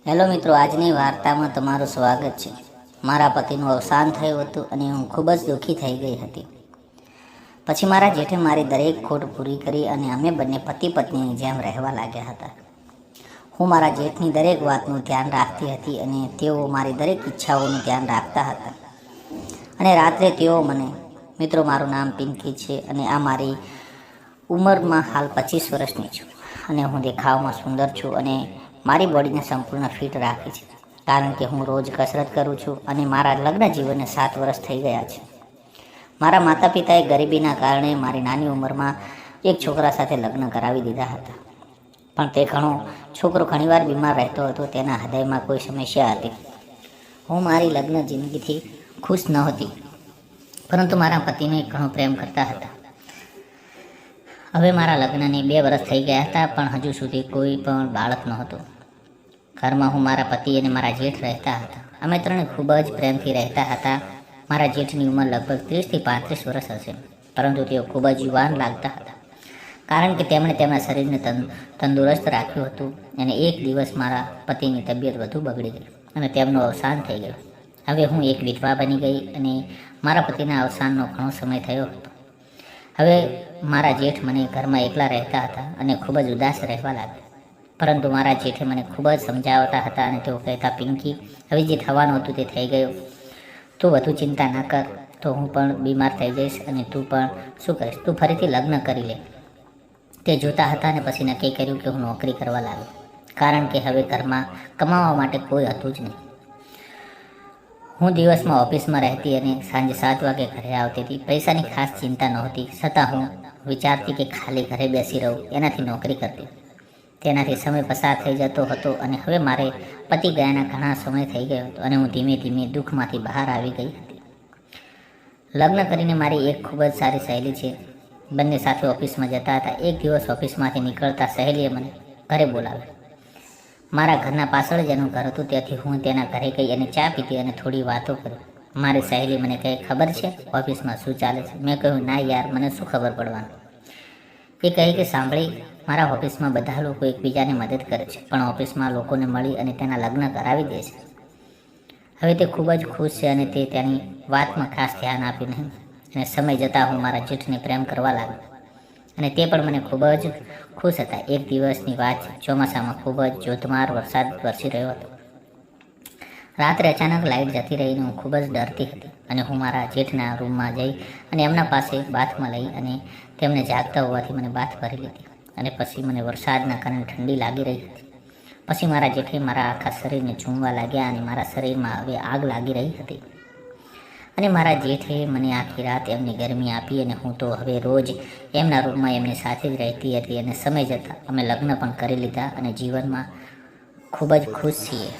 Hello મિત્રો, આજની વાર્તામાં તમારું સ્વાગત છે. મારા પતિનું અવસાન થયું હતું અને હું ખૂબ જ દુઃખી થઈ ગઈ હતી. પછી મારા જેઠે મારી દરેક ખોટ પૂરી કરી અને અમે બંને પતિ પત્નીની જેમ રહેવા લાગ્યા હતા. હું મારા જેઠની દરેક વાતનું ધ્યાન રાખતી હતી અને તેઓ મારી દરેક ઈચ્છાઓનું ધ્યાન રાખતા હતા. અને રાત્રે તેઓ મને, મિત્રો મારું નામ પિંકી છે અને આ મારી ઉંમરમાં હાલ 25 વર્ષની છું અને હું દેખાવમાં સુંદર છું અને મારી બોડીને સંપૂર્ણ ફિટ રાખી છે, કારણ કે હું રોજ કસરત કરું છું અને મારા લગ્ન જીવનને 7 વર્ષ થઈ ગયા છે. મારા માતા પિતાએ ગરીબીના કારણે મારી નાની ઉંમરમાં એક છોકરા સાથે લગ્ન કરાવી દીધા હતા, પણ તે છોકરો ઘણીવાર બીમાર રહેતો હતો. તેના હૃદયમાં કોઈ સમસ્યા હતી. હું મારી લગ્ન જિંદગીથી ખુશ નહોતી, પરંતુ મારા પતિને ઘણો પ્રેમ કરતા હતા. હવે મારા લગ્નને 2 વર્ષ થઈ ગયા હતા, પણ હજુ સુધી કોઈ પણ બાળક નહોતું. ઘરમાં હું, મારા પતિ અને મારા જેઠ રહેતા હતા. અમે ત્રણે ખૂબ જ પ્રેમથી રહેતા હતા. મારા જેઠની ઉંમર લગભગ 30 થી 35 વર્ષ હશે, પરંતુ તેઓ ખૂબ જ યુવાન લાગતા હતા, કારણ કે તેમણે તેમના શરીરને તંદુરસ્ત રાખ્યું હતું. અને એક દિવસ મારા પતિની તબિયત વધુ બગડી ગઈ અને તેમનું અવસાન થઈ ગયું. હવે હું એક વિધવા બની ગઈ અને મારા પતિના અવસાનનો ઘણો સમય થયો હતો. હવે મારા જેઠ મને ઘરમાં એકલા રહેતા હતા અને ખૂબ જ ઉદાસ રહેવા લાગ્યા. પરંતુ મારા જેઠે મને ખૂબ જ સમજાવતા હતા અને તેઓ કહેતા, પિંકી, હવે જે થવાનું હતું તે થઈ ગયું. તું વધુ ચિંતા ના કર, તો હું પણ બીમાર થઈ જઈશ અને તું પણ શું કરીશ? તું ફરીથી લગ્ન કરી લે. તે જોતા હતા અને પછી નક્કી કર્યું કે હું નોકરી કરવા લાગ્યો, કારણ કે હવે ઘરમાં કમાવા માટે કોઈ હતું જ નહીં. હું દિવસમાં ઓફિસમાં રહેતી અને સાંજે 7 વાગે ઘરે આવતી હતી. પૈસાની ખાસ ચિંતા નહોતી, છતાં હું વિચારતી કે ખાલી ઘરે બેસી રહું એનાથી નોકરી કરતી. તેનાથી સમય પસાર થઈ જતો હતો અને હવે મારે પતિ ગયાના ઘણા સમય થઈ ગયો હતો અને હું ધીમે ધીમે દુઃખમાંથી બહાર આવી ગઈ હતી. લગ્ન કરીને મારી એક ખૂબ જ સારી સહેલી છે. બંને સાથે ઓફિસમાં જતા હતા. એક દિવસ ઓફિસમાંથી નીકળતા સહેલીએ મને ઘરે બોલાવ્યો. મારા ઘરના પાછળ જ એનું ઘર હતું, તેથી હું તેના ઘરે ગઈ અને ચા પીધી અને થોડી વાતો કરી. મારી સહેલી મને કહે, ખબર છે ઓફિસમાં શું ચાલે છે? મેં કહ્યું, ના યાર, મને શું ખબર પડવાનું? એ કહે કે સાંભળી, મારા ઓફિસમાં બધા લોકો એકબીજાને મદદ કરે છે, પણ ઓફિસમાં લોકોને મળી અને તેના લગ્ન કરાવી દે છે. હવે તે ખૂબ જ ખુશ છે અને તે તેની વાતમાં ખાસ ધ્યાન આપ્યું નહીં. અને સમય જતાં હું મારા જેઠને પ્રેમ કરવા લાગ્યો અને તે પણ મને ખૂબ જ ખુશ હતા. એક દિવસની વાત છે. ચોમાસામાં ખૂબ જ ધોધમાર વરસાદ વરસી રહ્યો હતો. રાત્રે અચાનક લાઇટ જતી રહીને હું ખૂબ જ ડરતી હતી અને હું મારા જેઠના રૂમમાં જઈ અને એમના પાસે બાથમાં લઈ અને તેમને જાગતા હોવાથી મને બાથ ભરી લીધી. અને પછી મને વરસાદના કારણે ઠંડી લાગી રહી હતી. પછી મારા જેઠે મારા આખા શરીરને ચૂમવા લાગ્યા અને મારા શરીરમાં હવે આગ લાગી રહી હતી. અને મારા જેઠે મને આખી રાત એમની ગરમી આપી અને હું તો હવે રોજ એમના રૂમમાં એમની સાથે જ રહેતી હતી. અને સમય જતાં અમે લગ્ન પણ કરી લીધા અને જીવનમાં ખૂબ જ ખુશ છીએ.